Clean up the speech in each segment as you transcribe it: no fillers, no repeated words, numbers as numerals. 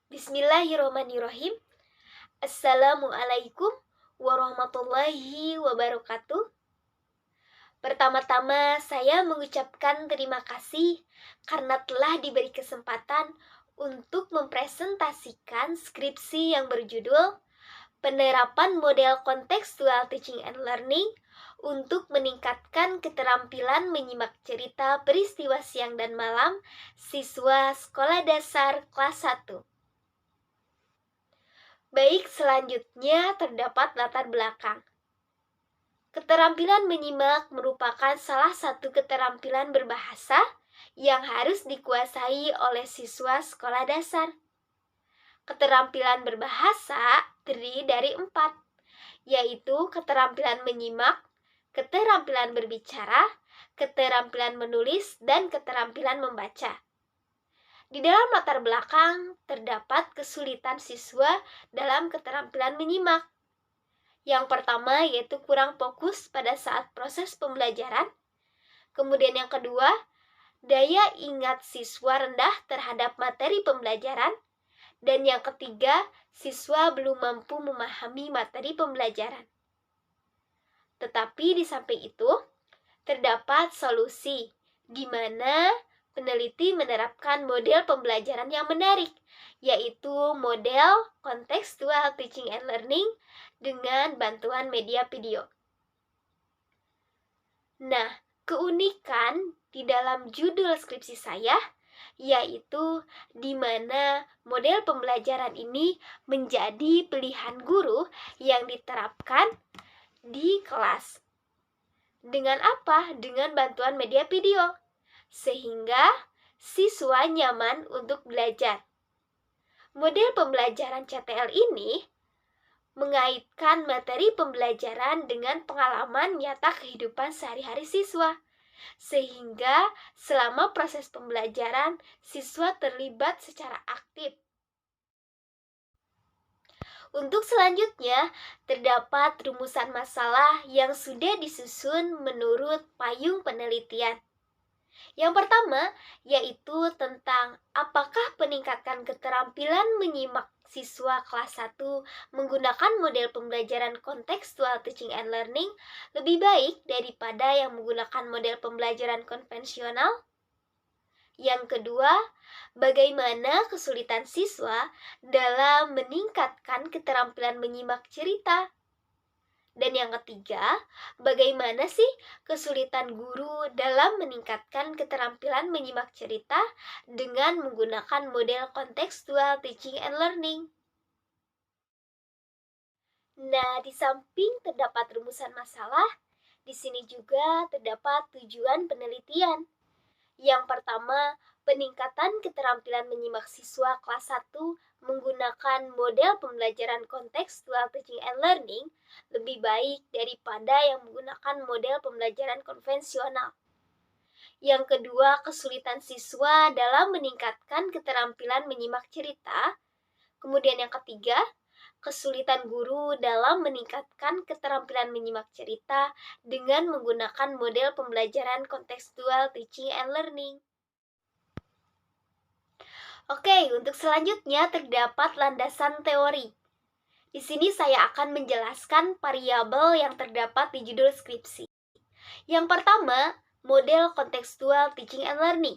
Bismillahirrahmanirrahim. Assalamualaikum warahmatullahi wabarakatuh. Pertama-tama saya mengucapkan terima kasih karena telah diberi kesempatan untuk mempresentasikan skripsi yang berjudul Penerapan Model Kontekstual Teaching and Learning untuk meningkatkan keterampilan menyimak cerita peristiwa siang dan malam siswa Sekolah Dasar kelas 1. Baik, selanjutnya terdapat latar belakang. Keterampilan menyimak merupakan salah satu keterampilan berbahasa yang harus dikuasai oleh siswa sekolah dasar. Keterampilan berbahasa terdiri dari 4, yaitu keterampilan menyimak, keterampilan berbicara, keterampilan menulis, dan keterampilan membaca. Di dalam latar belakang terdapat kesulitan siswa dalam keterampilan menyimak. Yang pertama yaitu kurang fokus pada saat proses pembelajaran. Kemudian yang kedua, daya ingat siswa rendah terhadap materi pembelajaran. Dan yang ketiga, siswa belum mampu memahami materi pembelajaran. Tetapi di samping itu, terdapat solusi di mana peneliti menerapkan model pembelajaran yang menarik, yaitu model Contextual Teaching and Learning dengan bantuan media video. Nah, keunikan di dalam judul skripsi saya yaitu di mana model pembelajaran ini menjadi pilihan guru yang diterapkan di kelas. Dengan apa? Dengan bantuan media video, sehingga siswa nyaman untuk belajar. Model pembelajaran CTL ini mengaitkan materi pembelajaran dengan pengalaman nyata kehidupan sehari-hari siswa, sehingga selama proses pembelajaran siswa terlibat secara aktif. Untuk selanjutnya, terdapat rumusan masalah yang sudah disusun menurut payung penelitian. Yang pertama, yaitu tentang apakah peningkatan keterampilan menyimak siswa kelas 1 menggunakan model pembelajaran Contextual Teaching and Learning lebih baik daripada yang menggunakan model pembelajaran konvensional? Yang kedua, bagaimana kesulitan siswa dalam meningkatkan keterampilan menyimak cerita? Dan yang ketiga, bagaimana sih kesulitan guru dalam meningkatkan keterampilan menyimak cerita dengan menggunakan model Contextual Teaching and Learning? Nah, di samping terdapat rumusan masalah, di sini juga terdapat tujuan penelitian. Yang pertama, peningkatan keterampilan menyimak siswa kelas 1 menggunakan model pembelajaran Contextual Teaching and Learning lebih baik daripada yang menggunakan model pembelajaran konvensional. Yang kedua, kesulitan siswa dalam meningkatkan keterampilan menyimak cerita. Kemudian yang ketiga, kesulitan guru dalam meningkatkan keterampilan menyimak cerita dengan menggunakan model pembelajaran Contextual Teaching and Learning. Oke, untuk selanjutnya terdapat landasan teori. Di sini saya akan menjelaskan variabel yang terdapat di judul skripsi. Yang pertama, model Contextual Teaching and Learning.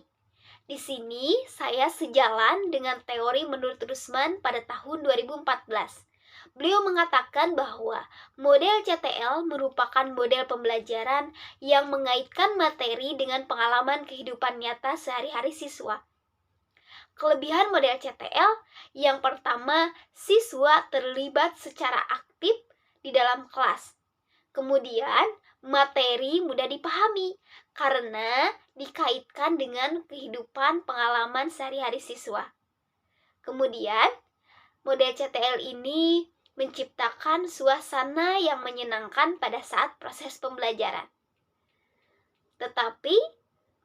Di sini saya sejalan dengan teori menurut Rusman pada tahun 2014. Beliau mengatakan bahwa model CTL merupakan model pembelajaran yang mengaitkan materi dengan pengalaman kehidupan nyata sehari-hari siswa. Kelebihan model CTL yang pertama, siswa terlibat secara aktif di dalam kelas. Kemudian, materi mudah dipahami karena dikaitkan dengan kehidupan pengalaman sehari-hari siswa. Kemudian, model CTL ini menciptakan suasana yang menyenangkan pada saat proses pembelajaran. Tetapi,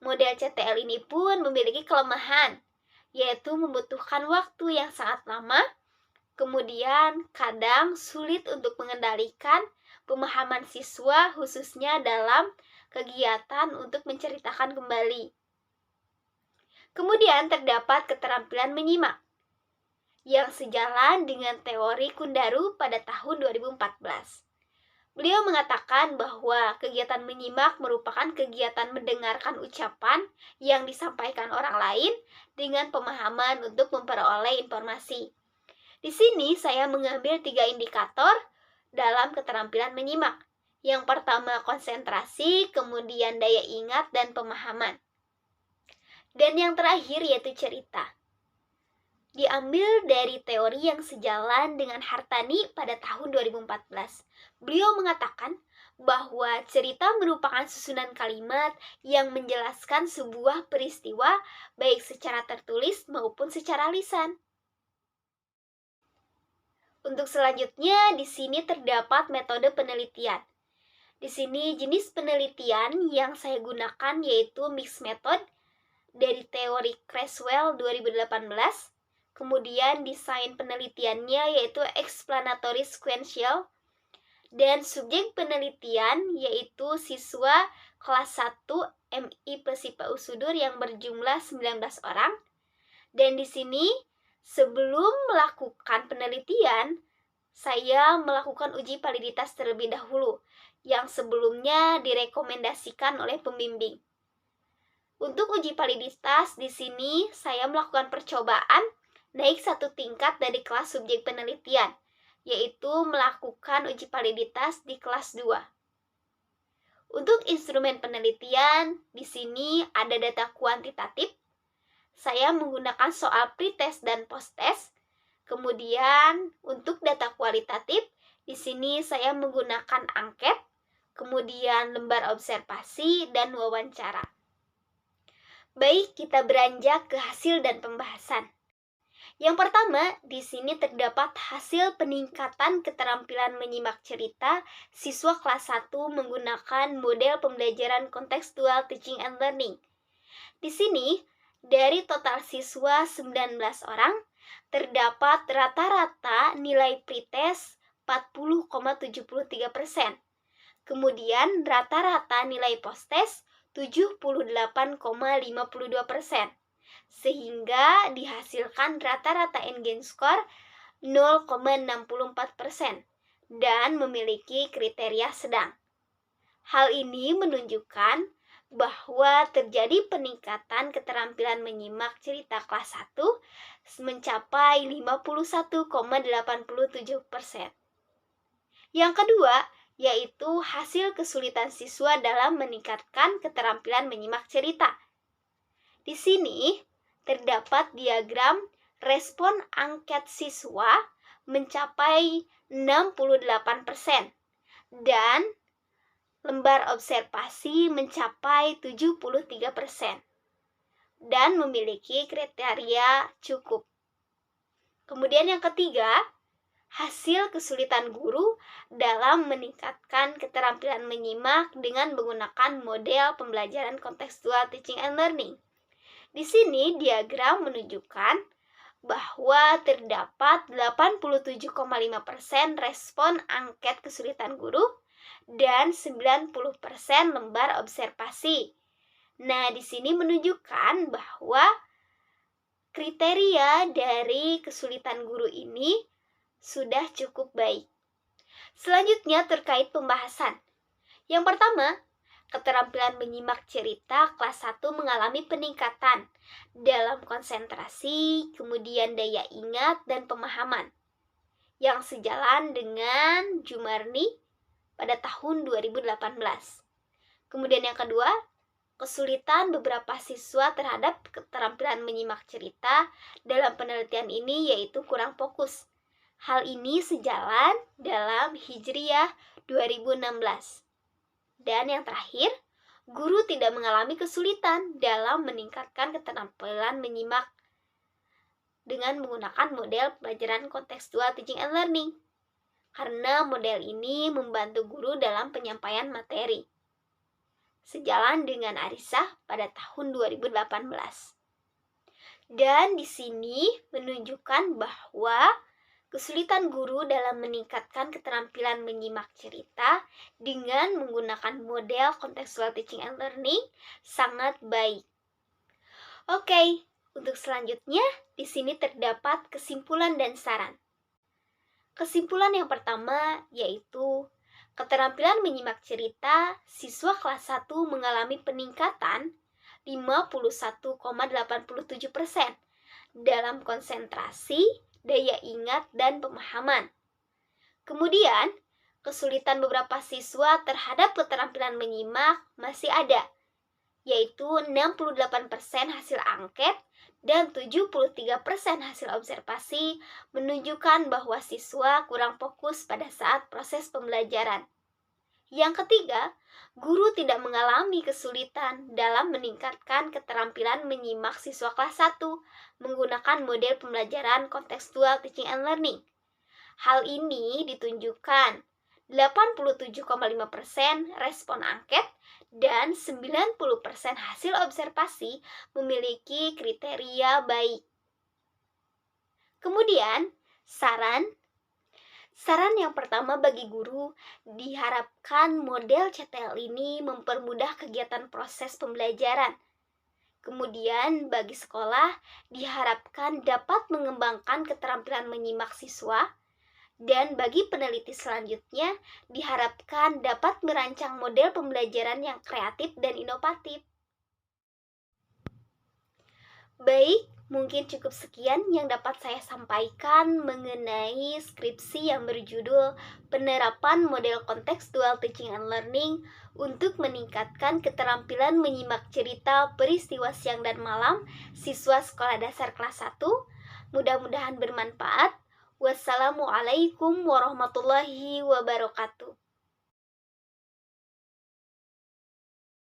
model CTL ini pun memiliki kelemahan, yaitu membutuhkan waktu yang sangat lama, kemudian kadang sulit untuk mengendalikan pemahaman siswa khususnya dalam kegiatan untuk menceritakan kembali. Kemudian terdapat keterampilan menyimak. yang sejalan dengan teori Kundaru pada tahun 2014. Beliau mengatakan bahwa kegiatan menyimak merupakan kegiatan mendengarkan ucapan yang disampaikan orang lain dengan pemahaman untuk memperoleh informasi. Di sini saya mengambil 3 indikator dalam keterampilan menyimak. Yang pertama konsentrasi, kemudian daya ingat dan pemahaman. Dan yang terakhir yaitu cerita. Diambil dari teori yang sejalan dengan Hartani pada tahun 2014. Beliau mengatakan bahwa cerita merupakan susunan kalimat yang menjelaskan sebuah peristiwa baik secara tertulis maupun secara lisan. Untuk selanjutnya, di sini terdapat metode penelitian. Di sini jenis penelitian yang saya gunakan yaitu mixed method dari teori Creswell 2018. Kemudian desain penelitiannya yaitu explanatory sequential. Dan subjek penelitian yaitu siswa kelas 1 MI Pesipa Usudur yang berjumlah 19 orang. Dan di sini sebelum melakukan penelitian, saya melakukan uji validitas terlebih dahulu yang sebelumnya direkomendasikan oleh pembimbing. Untuk uji validitas di sini saya melakukan percobaan naik 1 tingkat dari kelas subjek penelitian, yaitu melakukan uji validitas di kelas 2. Untuk instrumen penelitian, di sini ada data kuantitatif. Saya menggunakan soal pretest dan posttest. Kemudian untuk data kualitatif, di sini saya menggunakan angket, kemudian lembar observasi dan wawancara. Baik, kita beranjak ke hasil dan pembahasan. Yang pertama, di sini terdapat hasil peningkatan keterampilan menyimak cerita siswa kelas 1 menggunakan model pembelajaran kontekstual teaching and learning. Di sini, dari total siswa 19 orang, terdapat rata-rata nilai pretest 40,73%. Kemudian rata-rata nilai posttest 78,52%. Sehingga dihasilkan rata-rata engagement score 0,64% dan memiliki kriteria sedang. Hal ini menunjukkan bahwa terjadi peningkatan keterampilan menyimak cerita kelas 1 mencapai 51,87%. Yang kedua, yaitu hasil kesulitan siswa dalam meningkatkan keterampilan menyimak cerita. Di sini terdapat diagram respon angket siswa mencapai 68% dan lembar observasi mencapai 73% dan memiliki kriteria cukup. Kemudian yang ketiga, hasil kesulitan guru dalam meningkatkan keterampilan menyimak dengan menggunakan model pembelajaran kontekstual teaching and learning. Di sini diagram menunjukkan bahwa terdapat 87,5% respon angket kesulitan guru dan 90% lembar observasi. Nah, di sini menunjukkan bahwa kriteria dari kesulitan guru ini sudah cukup baik. Selanjutnya terkait pembahasan. Yang pertama, keterampilan menyimak cerita kelas 1 mengalami peningkatan dalam konsentrasi, kemudian daya ingat dan pemahaman yang sejalan dengan Jumarni pada tahun 2018. Kemudian yang kedua, kesulitan beberapa siswa terhadap keterampilan menyimak cerita dalam penelitian ini yaitu kurang fokus. Hal ini sejalan dalam Hijriyah 2016. Dan yang terakhir, guru tidak mengalami kesulitan dalam meningkatkan keterampilan menyimak dengan menggunakan model pembelajaran kontekstual teaching and learning. Karena model ini membantu guru dalam penyampaian materi. Sejalan dengan Arisah pada tahun 2018. Dan di sini menunjukkan bahwa kesulitan guru dalam meningkatkan keterampilan menyimak cerita dengan menggunakan model contextual teaching and learning sangat baik. Oke, Untuk selanjutnya, di sini terdapat kesimpulan dan saran. Kesimpulan yang pertama yaitu keterampilan menyimak cerita siswa kelas 1 mengalami peningkatan 51,87% dalam konsentrasi, daya ingat, dan pemahaman. Kemudian, kesulitan beberapa siswa terhadap keterampilan menyimak masih ada, yaitu 68% hasil angket dan 73% hasil observasi menunjukkan bahwa siswa kurang fokus pada saat proses pembelajaran. Yang ketiga, guru tidak mengalami kesulitan dalam meningkatkan keterampilan menyimak siswa kelas 1 menggunakan model pembelajaran kontekstual teaching and learning. Hal ini ditunjukkan 87,5% respon angket dan 90% hasil observasi memiliki kriteria baik. Kemudian, saran yang pertama bagi guru, diharapkan model CTL ini mempermudah kegiatan proses pembelajaran. Kemudian, bagi sekolah, diharapkan dapat mengembangkan keterampilan menyimak siswa. Dan bagi peneliti selanjutnya, diharapkan dapat merancang model pembelajaran yang kreatif dan inovatif. Baik, mungkin cukup sekian yang dapat saya sampaikan mengenai skripsi yang berjudul Penerapan Model Kontekstual Teaching and Learning untuk meningkatkan keterampilan menyimak cerita peristiwa siang dan malam siswa sekolah dasar kelas 1. Mudah-mudahan bermanfaat. Wassalamualaikum warahmatullahi wabarakatuh.